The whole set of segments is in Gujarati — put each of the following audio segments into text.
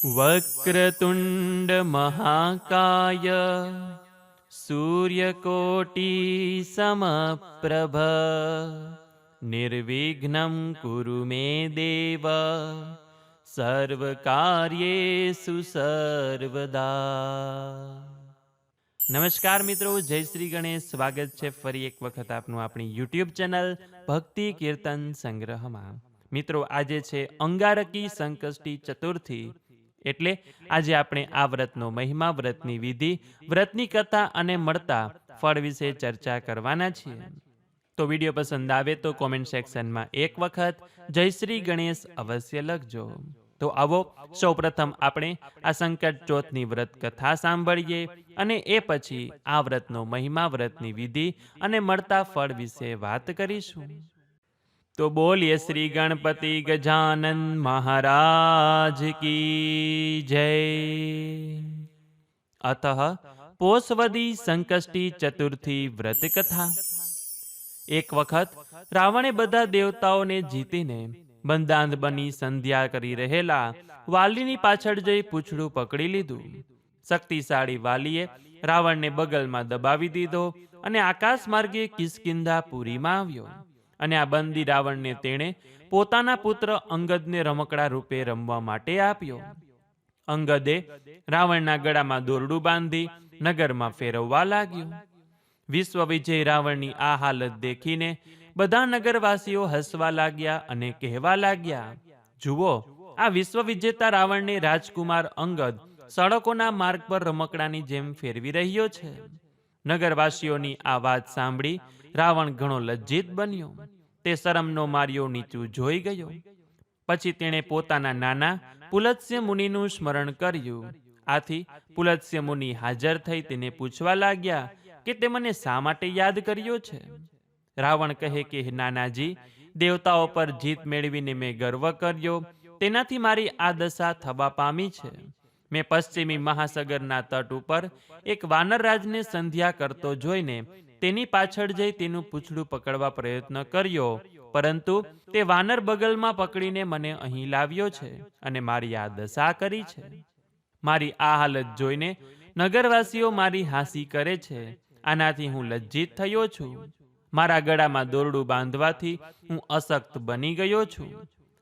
વક્રતુંડ મહાકાય સૂર્યકોટિ સમપ્રભ નિર્વિઘ્નં કુરુ મે દેવ સર્વકાર્યેષુ સર્વદા. નમસ્કાર મિત્રો, જય શ્રી ગણેશ. સ્વાગત છે ફરી એક વખત આપનું આપણી યુટ્યુબ ચેનલ ભક્તિ કીર્તન સંગ્રહમાં. મિત્રો, આજે છે અંગારકી સંકષ્ટી ચતુર્થી, એટલે આજે આપણે આ વ્રતનો મહિમા, વ્રતની વિધિ, વ્રતની કથા અને મળતા ફળ વિશે ચર્ચા કરવાના છીએ. તો વિડીયો પસંદ આવે તો કોમેન્ટ સેક્શનમાં એક વખત જય શ્રી ગણેશ અવશ્ય લખજો. તો આવો સૌપ્રથમ આપણે આ સંકટ ચોથની વ્રત કથા સાંભળીએ અને એ પછી આ વ્રતનો મહિમા, વ્રતની વિધિ અને મળતા ફળ વિશે વાત કરીશું. તો બોલીએ શ્રી ગણપતિ ગજાનન મહારાજ કી જય. અતઃ પોષવદી સંકષ્ટી ચતુર્થી વ્રત કથા. એક વખત રાવણે બધા દેવતાઓને જીતીને બંદાંધ બની સંધ્યા કરી રહેલા વાલીની પાછળ જઈ પૂંછડું પકડી લીધું. શક્તિશાળી વાલીએ રાવણને બગલમાં દબાવી દીધો અને આકાશ માર્ગે કિષ્કિંધાપુરીમાં આવ્યો. અને આ બંદી રાવણને તેણે પોતાના પુત્ર અંગદને રમકડા રૂપે રમવા માટે આપ્યો. અંગદે રાવણના ગળામાં દોરડું બાંધી નગરમાં ફેરવવા લાગ્યો. વિશ્વ વિજય રાવણની આ હાલત દેખીને બધા નગરવાસીઓ હસવા લાગ્યા અને કહેવા લાગ્યા, જુઓ, આ વિશ્વ વિજેતા રાવણને રાજકુમાર અંગદ સડકોના માર્ગ પર રમકડાની જેમ ફેરવી રહ્યો છે. નગરવાસીઓની આ વાત સાંભળી રાવણ ઘણો લજ્જિત બન્યો. તે શરમનો માર્યો નીચું જોઈ ગયો. પછી તેણે પોતાના નાના પુલત્સ્ય મુનિનું સ્મરણ કર્યું. આથી પુલત્સ્ય મુનિ હાજર થઈ તેને પૂછવા લાગ્યા કે તે મને શા માટે યાદ કર્યો છે. રાવણ કહે કે નાનાજી, દેવતાઓ પર જીત મેળવીને મેં ગર્વ કર્યો, તેનાથી મારી આ દશા થવા પામી છે. મેં પશ્ચિમી મહાસાગરના તટ ઉપર એક વાનરરાજને સંધ્યા કરતો જોઈને તેની પાછળ જઈ તેનું પૂંછડું પકડવા પ્રયત્ન કર્યો, પરંતુ તે વાનર બગલમાં પકડીને મને અહીં લાવ્યો છે અને મારી આ દશા કરી છે. મારી આ હાલત જોઈને નગરવાસીઓ મારી હાંસી કરે છે. આનાથી હું લજ્જિત થયો છું. મારા ગળામાં દોરડું બાંધવાથી હું અશક્ત બની ગયો છું.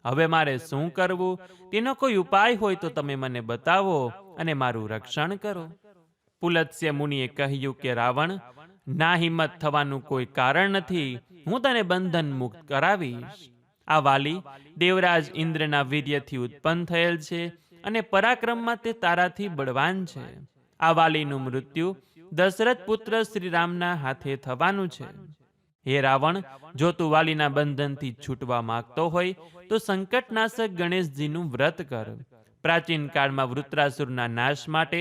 હવે મારે શું કરવું તેનો કોઈ ઉપાય હોય તો તમે મને બતાવો અને મારું રક્ષણ કરો. પુલત્સ્ય મુનિએ કહ્યું કે રાવણ, ના હિંમત થવાનું કોઈ કારણ નથી. હું તને બંધન મુક્ત કરાવીશ. આ વાલી દેવરાજ ઇન્દ્રના વીર્યથી ઉત્પન્ન થયેલ છે અને પરાક્રમમાં તે તારાથી બળવાન છે. આ વાલીનું મૃત્યુ દશરથ પુત્ર શ્રીરામના હાથે થવાનું છે. હે રાવણ, જો તું વાલીના બંધનથી છૂટવા માંગતો હોય તો સંકટનાશક ગણેશજીનું વ્રત કર. પ્રાચીન કાળમાં વૃત્રાસુરના નાશ માટે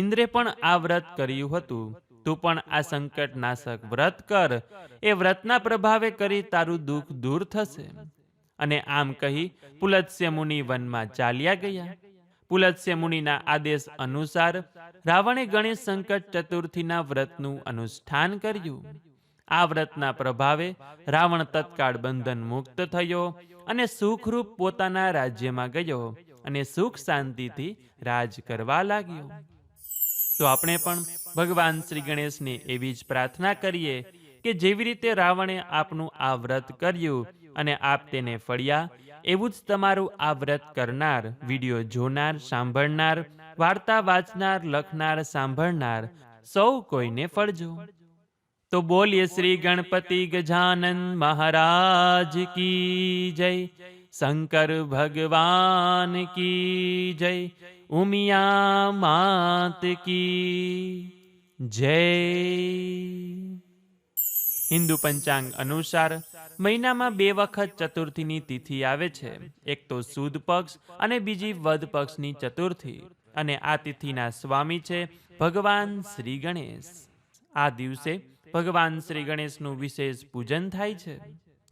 ઇન્દ્રે પણ આ વ્રત કર્યું હતું. તું પણ આ સંકટનાશક વ્રત કર. એ વ્રતના પ્રભાવે કરી તારું દુઃખ દૂર થશે. અને આમ કહી પુલત્સ્ય મુનિ વનમાં ચાલ્યા ગયા. પુલત્સ્ય મુનિના આદેશ અનુસાર રાવણે ગણેશ સંકટ ચતુર્થીના વ્રતનું અનુષ્ઠાન કર્યું. આ વ્રતના પ્રભાવે રાવણ તત્કાળ બંધન મુક્ત થયો અને સુખરૂપ પોતાના રાજ્યમાં ગયો અને સુખ શાંતિથી રાજ કરવા લાગ્યો. તો આપણે પણ ભગવાન શ્રી ગણેશને એવી જ પ્રાર્થના કરીએ કે જેવી રીતે રાવણે આપનું આ વ્રત કર્યું અને આપ તેને ફળ્યા, એવું જ તમારું આ વ્રત કરનાર, વિડીયો જોનાર, સાંભળનાર, વાર્તા વાંચનાર, લખનાર, સાંભળનાર સૌ કોઈને ફળજો. તો બોલીએ શ્રી ગણપતિ ગજાનન મહારાજ કી જય. શંકર ભગવાન કી જય. ઉમિયા માત કી જય. હિન્દુ પંચાંગ અનુસાર મહિનામાં 2 વખત ચતુર્થીની તિથિ આવે છે. એક તો સુદ પક્ષ અને બીજી વદ પક્ષની ચતુર્થી. અને આ તિથિના સ્વામી છે ભગવાન શ્રી ગણેશ. આ દિવસે ભગવાન શ્રી ગણેશનું વિશેષ પૂજન થાય છે.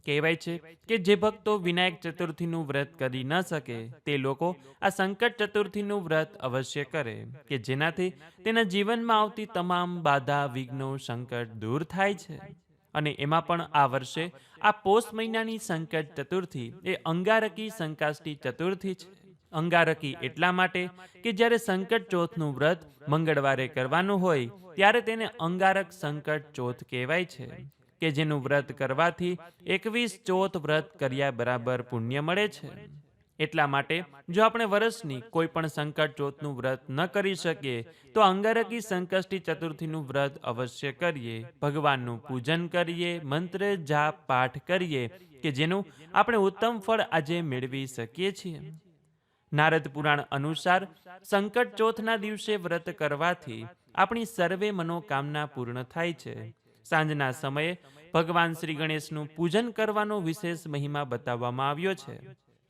કહેવાય છે કે જે ભક્તો વિનાયક ચતુર્થીનું વ્રત કરી ન શકે તે લોકો આ સંકટ ચતુર્થીનું વ્રત અવશ્ય કરે, કે જેનાથી તેના જીવનમાં આવતી તમામ બાધા, વિઘ્નો, સંકટ દૂર થાય છે. અને એમાં પણ આ વર્ષે આ પોષ મહિનાની સંકટ ચતુર્થી એ અંગારકી સંકાષ્ટી ચતુર્થી છે. અંગારકી એટલા માટે કે જ્યારે સંકટ ચોથનું વ્રત મંગળવારે કરવાનું હોય ત્યારે તેને અંગારક સંકટ ચોથ કહેવાય છે, કે જેનું વ્રત કરવાથી 21 ચોથ વ્રત કર્યા બરાબર પુણ્ય મળે છે. એટલા માટે જો આપણે વર્ષની કોઈ પણ સંકટ ચોથનું વ્રત ન કરી શકીએ તો અંગારકી સંકષ્ટી ચતુર્થીનું વ્રત અવશ્ય કરીએ, ભગવાનનું પૂજન કરીએ, મંત્ર જાપ પાઠ કરીએ કે જેનું આપણે ઉત્તમ ફળ આજે મેળવી શકીએ છીએ. નારદ પુરાણ અનુસાર સંકટ ચોથના દિવસે વ્રત કરવાથી આપણી સર્વે મનોકામના પૂર્ણ થાય છે. સાંજના સમયે ભગવાન શ્રી ગણેશનું પૂજન કરવાનો વિશેષ મહિમા બતાવવામાં આવ્યો છે.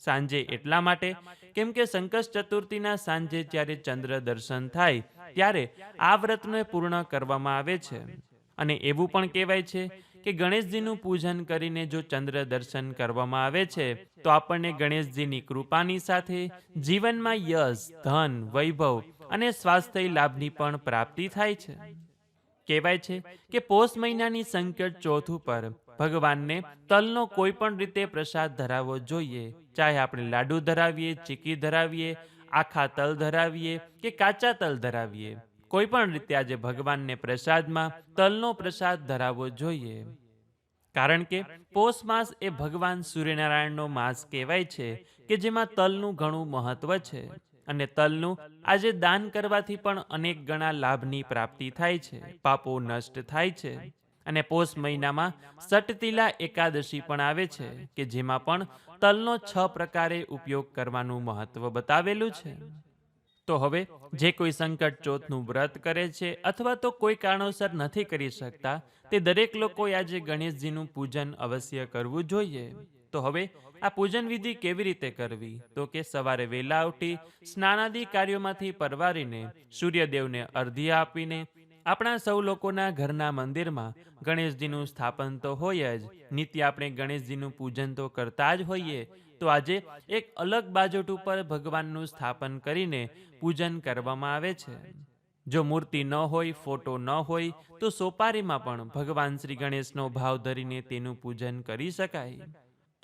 સાંજે એટલા માટે કેમ કે સંકષ્ટ ચતુર્થીના સાંજે જ્યારે ચંદ્ર દર્શન થાય ત્યારે આ વ્રતને પૂર્ણ કરવામાં આવે છે. અને એવું પણ કહેવાય છે કે ગણેશજીનું પૂજન કરીને જો ચંદ્ર દર્શન કરવામાં આવે છે તો આપણને ગણેશજીની કૃપાની સાથે જીવનમાં યશ, ધન, વૈભવ અને સ્વાસ્થ્ય લાભની પણ પ્રાપ્તિ થાય છે. કહેવાય છે કે પોષ મહિનાની સંકટ ચોથ ઉપર ભગવાનને તલનો કોઈ પણ રીતે પ્રસાદ ધરાવવો જોઈએ. ચાહે આપણે લાડુ ધરાવીએ, ચીકી ધરાવીએ, આખા તલ ધરાવીએ કે કાચા તલ ધરાવીએ, કોઈ પણ રીતે આજે ભગવાનને પ્રસાદમાં તલનો પ્રસાદ ધરાવવો જોઈએ. કારણ કે પોષ માસ એ ભગવાન સૂર્યનારાયણનો માસ કહેવાય છે કે જેમાં તલનું ઘણું મહત્વ છે. અને તલનું આજે દાન કરવાથી પણ અનેક ગણા લાભની પ્રાપ્તિ થાય છે, પાપો નષ્ટ થાય છે. અને પોષ મહિનામાં સટતિલા એકાદશી પણ આવે છે કે જેમાં પણ તલનો 6 પ્રકારે ઉપયોગ કરવાનું મહત્વ બતાવેલું છે. તો હવે જે કોઈ સંકટ ચોથનું વ્રત કરે છે અથવા તો કોઈ કારણોસર નથી કરી શકતા તે દરેક લોકોએ આજે ગણેશજીનું પૂજન અવશ્ય કરવું જોઈએ. તો હવે આ પૂજન વિધિ કેવી રીતે કરવી? તો કે સવારે વહેલા ઉઠી સ્નાનાદિ કાર્યોમાંથી પરવારીને સૂર્યદેવને અર્ધ્ય આપીને આપણા સૌ લોકોના ઘરના મંદિરમાં ગણેશજીનું સ્થાપન તો હોય જ, નિત્ય આપણે ગણેશજીનું પૂજન તો કરતા જ હોઈએ. તો આજે એક અલગ બાજોટ ઉપર ભગવાનનું સ્થાપન કરીને પૂજન કરવામાં આવે છે. જો મૂર્તિ ન હોય, ફોટો ન હોય તો સોપારીમાં પણ ભગવાન શ્રી ગણેશનો ભાવ ધરીને તેનું પૂજન કરી શકાય.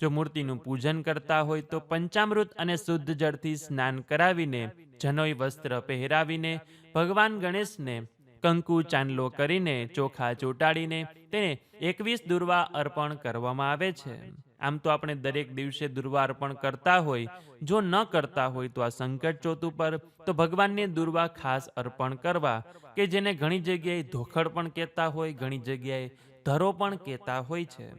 જો મૂર્તિનું પૂજન કરતા હોય તો પંચામૃત અને શુદ્ધ જળથી સ્નાન કરાવીને જનોઈ વસ્ત્ર પહેરાવીને ભગવાન ગણેશને કંકુ ચાંદલો કરીને ચોખા ચોંટાડીને તેને 21 દુર્વા અર્પણ કરવામાં આવે છે. આમ તો આપણે દરેક દિવસે દુર્વા અર્પણ કરતા હોય, જો ન કરતા હોય તો આ સંકટ ચોથ ઉપર તો ભગવાનને દુર્વા ખાસ અર્પણ કરવા, કે જેને ઘણી જગ્યાએ ધોખડ પણ કહેતા હોય, ઘણી જગ્યાએ ધરો પણ કહેતા હોય છે.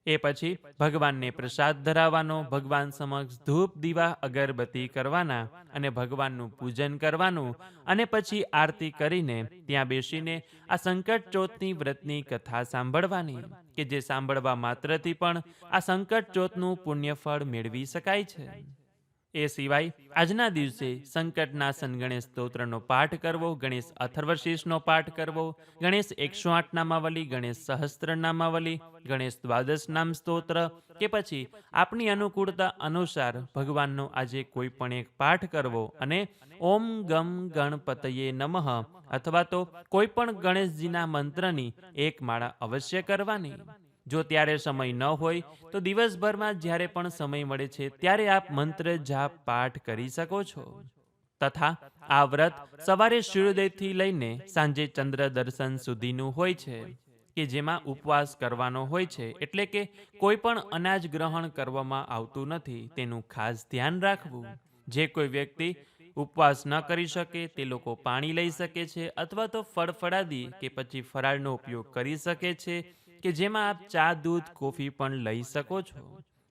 એ પછી ભગવાનને પ્રસાદ ધરાવવાનો, ભગવાન સમક્ષ ધૂપ દીવા અગરબત્તી કરવાના અને ભગવાનનું પૂજન કરવાનું અને પછી આરતી કરીને ત્યાં બેસીને આ સંકટ ચોથની વ્રતની કથા સાંભળવાની, કે જે સાંભળવા માત્રથી પણ આ સંકટ ચોથનું પુણ્યફળ મેળવી શકાય છે. એ સિવાય આજના દિવસે સંકટનાશન ગણેશ સ્તોત્રનો પાઠ કરવો, ગણેશ અથર્વશીર્ષનો પાઠ કરવો, ગણેશ 108 નામાવલી, ગણેશ સહસ્ત્ર નામાવલી, ગણેશ દ્વાદશ નામ સ્તોત્ર કે પછી આપની અનુકૂળતા અનુસાર ભગવાનનો આજે કોઈ પણ એક પાઠ કરવો અને ઓમ ગમ ગણપતયે નમઃ અથવા તો કોઈ પણ ગણેશજીના મંત્રની એક માળા અવશ્ય કરવાની. જો ત્યારે સમય ન હોય તો દિવસભરમાં જ્યારે પણ સમય મળે છે ત્યારે આપ મંત્ર જાપ પાઠ કરી શકો છો. તથા આ વ્રત સવારે સૂર્યોદયથી લઈને સાંજે ચંદ્ર દર્શન સુધીનું હોય છે, કે જેમાં ઉપવાસ કરવાનો હોય છે, એટલે કે કોઈ પણ અનાજ ગ્રહણ કરવામાં આવતું નથી, તેનું ખાસ ધ્યાન રાખવું. જે કોઈ વ્યક્તિ ઉપવાસ ન કરી શકે તે લોકો પાણી લઈ શકે છે અથવા તો ફળફળાદી કે પછી ફરાળનો ઉપયોગ કરી શકે છે, કે જેમાં આપ ચા, દૂધ, કોફી પણ લઈ શકો છો.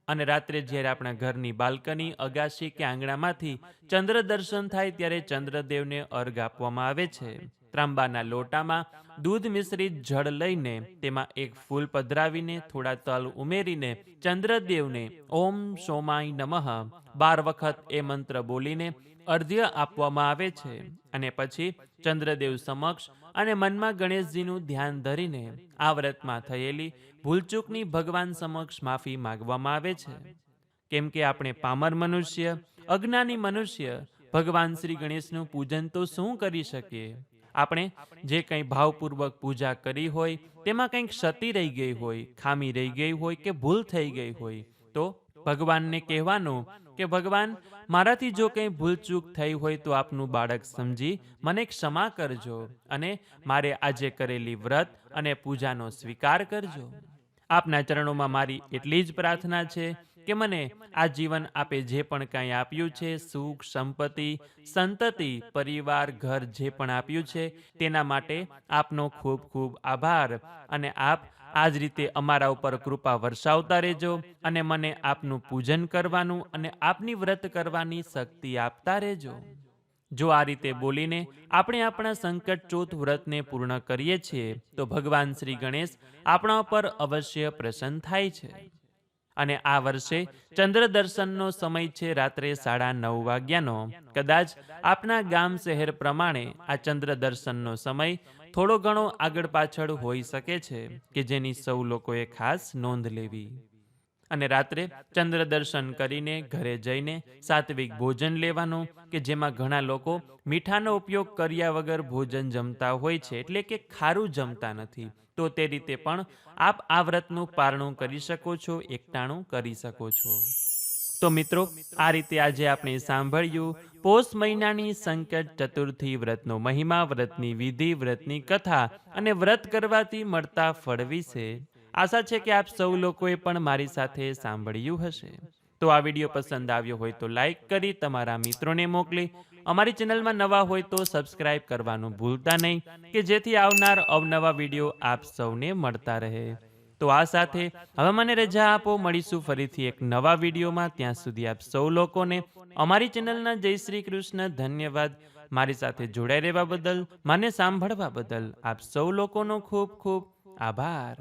અને રાત્રે જ્યારે આપણા ઘરની બાલ્કની, અગાશી કે આંગણામાંથી ચંદ્ર દર્શન થાય ત્યારે ચંદ્રદેવને અર્ઘ આપવામાં આવે છે. ત્રાંબાના લોટામાં દૂધ મિશ્રિત જળ લઈને તેમાં એક ફૂલ પધરાવીને થોડા તલ ઉમેરીને ચંદ્રદેવને ઓમ સોમાય નમઃ 12 વખત એ મંત્ર બોલીને અર્ધ્ય આપવામાં આવે છે. અને પછી ચંદ્રદેવ સમક્ષ અને મનમાં ગણેશજીનું ધ્યાન ધરીને આ વ્રતમાં થયેલી ભૂલચૂકની ભગવાન સમક્ષ માફી માંગવામાં આવે છે. કેમ કે આપણે પામર મનુષ્ય, અજ્ઞાની મનુષ્ય ભગવાન શ્રી ગણેશનું પૂજન તો શું કરી શકીએ? આપણે જે કંઈ ભાવપૂર્વક પૂજા કરી હોય તેમાં કંઈક ક્ષતિ રહી ગઈ હોય, ખામી રહી ગઈ હોય કે ભૂલ થઈ ગઈ હોય તો ભગવાનને કહેવાનું કે ભગવાન, મારાથી જો કંઈ ભૂલચૂક થઈ હોય તો આપનું બાળક સમજી મને ક્ષમા કરજો અને મારે આજે કરેલી વ્રત અને પૂજાનો સ્વીકાર કરજો. આપના ચરણોમાં મારી એટલી જ પ્રાર્થના છે કે મને આ જીવન આપે જે પણ કાંઈ આપ્યું છે, સુખ, સંપત્તિ, સંતતિ, પરિવાર, ઘર જે પણ આપ્યું છે તેના માટે આપનો ખૂબ ખૂબ આભાર. અને આપ આ જ રીતે અમારા ઉપર કૃપા વર્ષાવતા રહેજો અને મને આપનું પૂજન કરવાનું અને આપની વ્રત કરવાની શક્તિ આપતા રહેજો. જો આ રીતે બોલીને આપણે આપણા સંકટ ચોથ વ્રતને પૂર્ણ કરીએ છીએ તો ભગવાન શ્રી ગણેશ આપણા પર અવશ્ય પ્રસન્ન થાય છે. અને આ વર્ષે ચંદ્ર દર્શનનો સમય છે રાત્રે 9:30 વાગ્યાનો. કદાચ આપના ગામ શહેર પ્રમાણે આ ચંદ્ર દર્શનનો સમય થોડો ઘણો આગળ પાછળ હોઈ શકે છે કે જેની સૌ લોકોએ ખાસ નોંધ લેવી. અને રાત્રે ચંદ્ર દર્શન કરીને ઘરે જઈને સાત્વિક ભોજન લેવાનું કે જેમાં ઘણા લોકો મીઠાનો ઉપયોગ કર્યા વગર ભોજન જમતા હોય છે, એટલે કે ખારું જમતા નથી. તો તે રીતે પણ આપ આ વ્રતનું પારણું કરી શકો છો, એકટાણું કરી શકો છો. તો મિત્રો, આ રીતે આજે આપણે સાંભળ્યું પોષ મહિનાની સંકટ ચતુર્થી વ્રતનો મહિમા, વ્રતની વિધિ, વ્રતની કથા અને વ્રત કરવાથી મળતા ફળ વિશે. આશા છે કે આપ સૌ લોકોએ પણ મારી સાથે સાંભળ્યું હશે. તો આ વિડીયો પસંદ આવ્યો હોય તો લાઈક કરી તમારા મિત્રોને મોકલી, અમારી ચેનલમાં નવા હોય તો સબસ્ક્રાઇબ કરવાનું ભૂલતા નહીં કે જેથી આવનાર અવનવા વિડીયો આપ સૌને મળતા રહે. તો આ સાથે હવે મને રજા આપો, મળીશું ફરીથી એક નવા વિડીયોમાં. ત્યાં સુધી આપ સૌ લોકોને અમારી ચેનલના જય શ્રી કૃષ્ણ. ધન્યવાદ. મારી સાથે જોડાઈ રહેવા બદલ, મને સાંભળવા બદલ આપ સૌ લોકોનો ખૂબ ખૂબ આભાર.